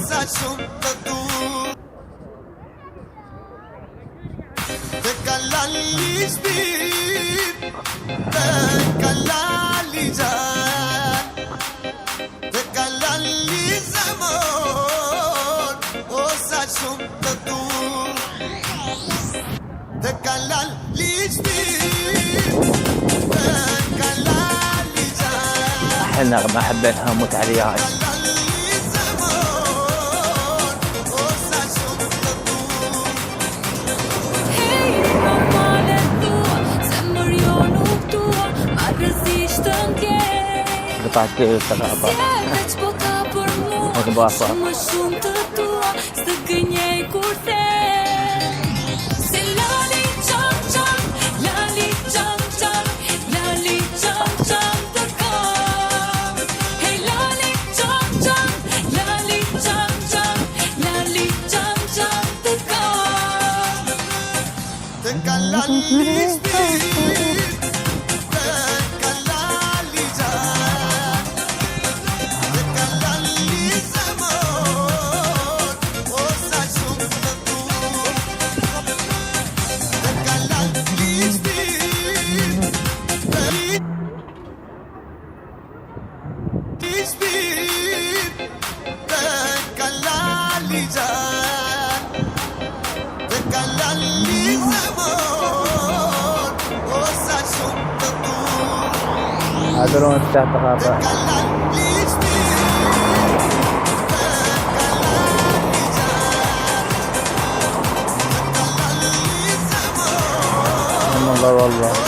saçımda dur Kalali bir Kalali can Kalali zaman O saçımda dur Kalali bir Kalali can أحلى نغمة حبيتها موت علي عايش. قطعت الثقافة وضباطة هذا لون الثقافة. المنظر والله